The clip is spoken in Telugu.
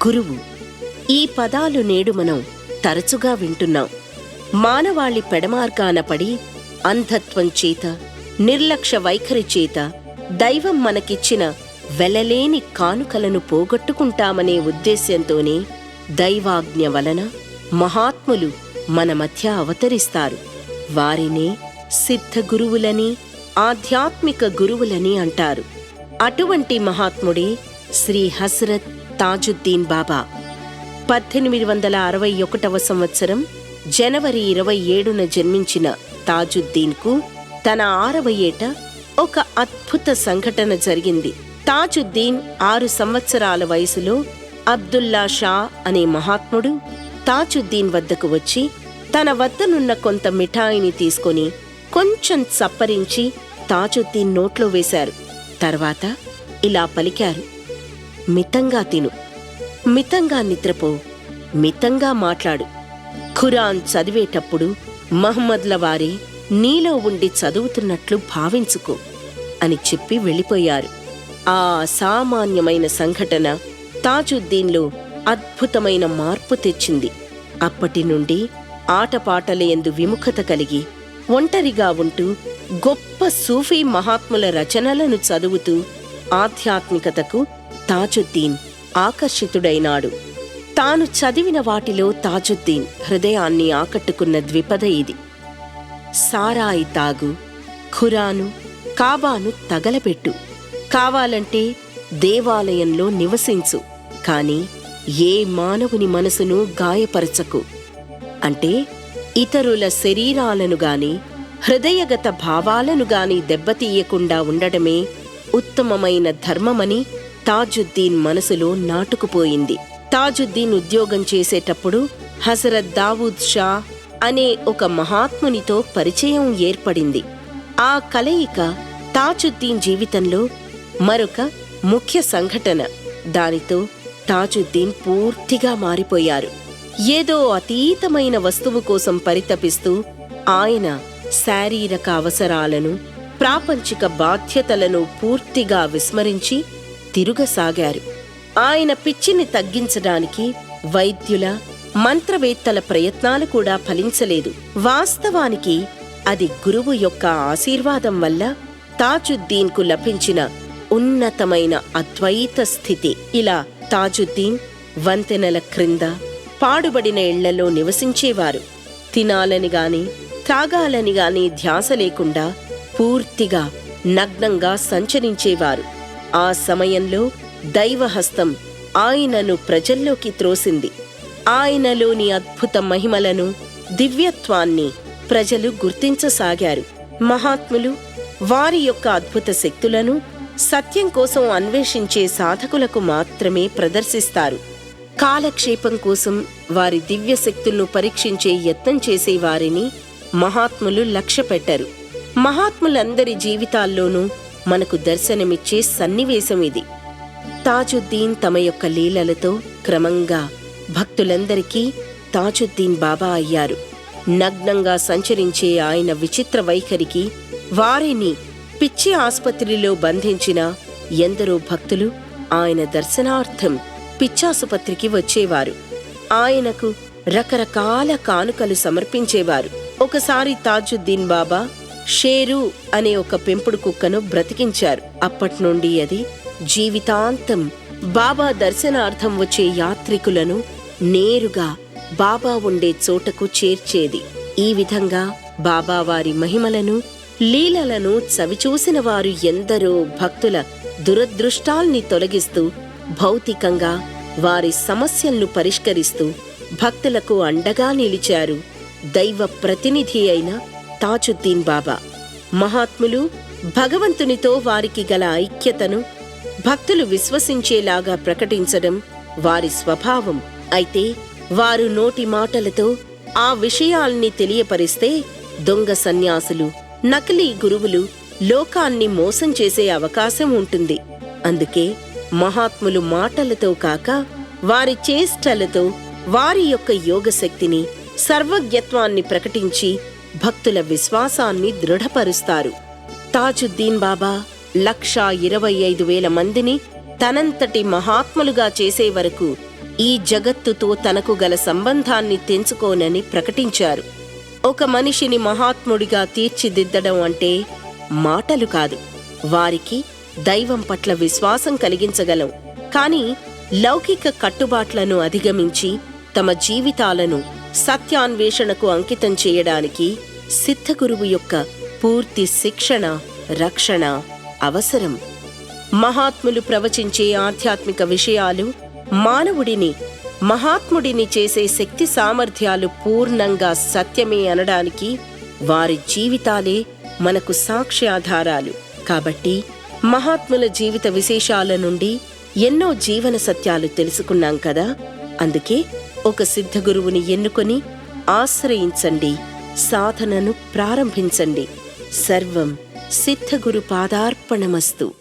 గురువు. ఈ పదాలు నేడు మనం తరచుగా వింటున్నాం. మానవాళి పెడమార్గాన పడి అంధత్వం చేత, నిర్లక్ష్య వైఖరి చేత దైవం మనకిచ్చిన వెలలేని కానుకలను పోగొట్టుకుంటామనే ఉద్దేశ్యంతోనే దైవాజ్ఞ వలన మహాత్ములు మన మధ్య అవతరిస్తారు. వారినే సిద్ధ గురువులని, ఆధ్యాత్మిక గురువులని అంటారు. అటువంటి మహాత్ముడే శ్రీ హజ్రత్ తాజుద్దీన్ బాబా. 1861వ సంవత్సరం జనవరి 27న జన్మించిన తాజుద్దీన్కు తన 6వ ఏట ఒక అద్భుత సంఘటన జరిగింది. తాజుద్దీన్ 6 సంవత్సరాల వయసులో అబ్దుల్లా షా అనే మహాత్ముడు తాజుద్దీన్ వద్దకు వచ్చి తన వద్దనున్న కొంత మిఠాయిని తీసుకొని కొంచెం చప్పరించి తాజుద్దీన్ నోట్లో వేశారు. తర్వాత ఇలా పలికారు: మితంగా తిను, మితంగా నిద్రపో, మితంగా మాట్లాడు. ఖురాన్ చదివేటప్పుడు మహమ్మద్ల వారే నీలో ఉండి చదువుతున్నట్లు భావించుకో అని చెప్పి వెళ్ళిపోయారు. ఆ అసామాన్యమైన సంఘటన తాజుద్దీన్లో అద్భుతమైన మార్పు తెచ్చింది. అప్పటి నుండి ఆటపాటల యందు విముఖత కలిగి ఒంటరిగా ఉంటూ గొప్ప సూఫీ మహాత్ముల రచనలను చదువుతూ ఆధ్యాత్మికతకు తాజుద్దీన్ ఆకర్షితుడైనాడు. తాను చదివిన వాటిలో తాజుద్దీన్ హృదయాన్ని ఆకట్టుకున్న ద్విపద ఇది: సారాయి తాగు, ఖురాను, కాబాను తగలబెట్టు, కావాలంటే దేవాలయంలో నివసించు, కాని ఏ మానవుని మనసును గాయపరచకు. అంటే ఇతరుల శరీరాలను గాని హృదయగత భావాలను గాని దెబ్బతీయకుండా ఉండడమే ఉత్తమమైన ధర్మమని తాజుద్దీన్ మనసులో నాటుకుపోయింది. తాజుద్దీన్ ఉద్యోగం చేసేటప్పుడు హజరత్ దావూద్ షా అనే ఒక మహాత్మునితో పరిచయం ఏర్పడింది. ఆ కలయిక తాజుద్దీన్ జీవితంలో మరొక ముఖ్య సంఘటన. దానితో తాజుద్దీన్ పూర్తిగా మారిపోయారు. ఏదో అతీతమైన వస్తువు కోసం పరితపిస్తూ ఆయన శారీరక అవసరాలను, ప్రాపంచిక బాధ్యతలను పూర్తిగా విస్మరించి తిరుగసాగారు. ఆయన పిచ్చిని తగ్గించడానికి వైద్యుల, మంత్రవేత్తల ప్రయత్నాలు కూడా ఫలించలేదు. వాస్తవానికి అది గురువు యొక్క ఆశీర్వాదం వల్ల తాజుద్దీన్కు లభించిన ఉన్నతమైన అద్వైత స్థితి. ఇలా తాజుద్దీన్ వంతెనల క్రింద, పాడుబడిన ఇళ్లలో నివసించేవారు. తినాలని గాని త్రాగాలని గాని ధ్యాస లేకుండా పూర్తిగా నగ్నంగా సంచరించేవారు. ఆ సమయంలో దైవహస్తం ఆయనను ప్రజల్లోకి త్రోసింది. ఆయనలోని అద్భుత మహిమలను, దివ్యత్వాన్ని ప్రజలు గుర్తించసాగారు. మహాత్ములు వారి యొక్క అద్భుత శక్తులను సత్యం కోసం అన్వేషించే సాధకులకు మాత్రమే ప్రదర్శిస్తారు. కాలక్షేపం కోసం వారి దివ్య శక్తులను పరీక్షించే యత్నం చేసేవారిని మహాత్ములు లక్ష్యపెట్టరు. మహాత్ములందరి జీవితాల్లోనూ మనకు దర్శనమిచ్చే సన్నివేశం ఇది. తాజుద్దీన్ తమ యొక్క లీలలతో క్రమంగా భక్తులందరికీ తాజుద్దీన్ బాబా అయ్యారు. నగ్నంగా సంచరించే ఆయన విచిత్ర వైఖరికి వారిని పిచ్చి ఆసుపత్రిలో బంధించిన ఎందరో భక్తులు ఆయన దర్శనార్థం పిచ్చాసుపత్రికి వచ్చేవారు. ఆయనకు రకరకాల కానుకలు సమర్పించేవారు. ఒకసారి తాజుద్దీన్ బాబా షేరు అనే ఒక పెంపుడు కుక్కను బ్రతికించారు. అప్పట్నుండి అది జీవితాంతం బాబా దర్శనార్థం వచ్చే యాత్రికులను నేరుగా బాబా ఉండే చోటకు చేర్చేది. ఈ విధంగా బాబా వారి మహిమలను, లీలలను చవిచూసిన వారు ఎందరో భక్తుల దురదృష్టాల్ని తొలగిస్తూ, భౌతికంగా వారి సమస్యలను పరిష్కరిస్తూ భక్తులకు అండగా నిలిచారు దైవ ప్రతినిధి అయిన తాజుద్దీన్ బాబా. మహాత్ములు భగవంతునితో వారికి గల ఐక్యతను భక్తులు విశ్వసించేలాగా ప్రకటించడం వారి స్వభావం. అయితే వారు నోటి మాటలతో ఆ విషయాల్ని తెలియపరిస్తే దొంగ సన్యాసులు, నకిలీ గురువులు లోకాన్ని మోసం చేసే అవకాశం ఉంటుంది. అందుకే మహాత్ములు మాటలతో కాక వారి చేష్టలతో వారి యొక్క యోగశక్తిని, సర్వజ్ఞత్వాన్ని ప్రకటించి భక్తుల విశ్వాసాన్ని దృఢపరుస్తారు. తాజుద్దీన్ బాబా 1,25,000 మందిని తనంతటి మహాత్ములుగా చేసే వరకు ఈ జగత్తుతో తనకు గల సంబంధాన్ని తెంచుకోనని ప్రకటించారు. ఒక మనిషిని మహాత్ముడిగా తీర్చిదిద్దడం అంటే మాటలు కాదు. వారికి దైవం పట్ల విశ్వాసం కలిగించగలం. కానీ లౌకిక కట్టుబాట్లను అధిగమించి తమ జీవితాలను సత్యాన్వేషణకు అంకితం చేయడానికి సిద్ధగురువు యొక్క పూర్తి శిక్షణ, రక్షణ అవసరం. మహాత్ములు ప్రవచించే ఆధ్యాత్మిక విషయాలు మానవుడిని మహాత్ముడిని చేసే శక్తి సామర్థ్యాలు పూర్ణంగా సత్యమే అనడానికి వారి జీవితాలే మనకు సాక్ష్యాధారాలు. కాబట్టి మహాత్ముల జీవిత విశేషాల నుండి ఎన్నో జీవన సత్యాలు తెలుసుకున్నాం కదా. అందుకే ఒక సిద్ధగురువుని ఎన్నుకొని ఆశ్రయించండి, సాధనను ప్రారంభించండి. సర్వం సిద్ధగురు పాదార్పణమస్తు.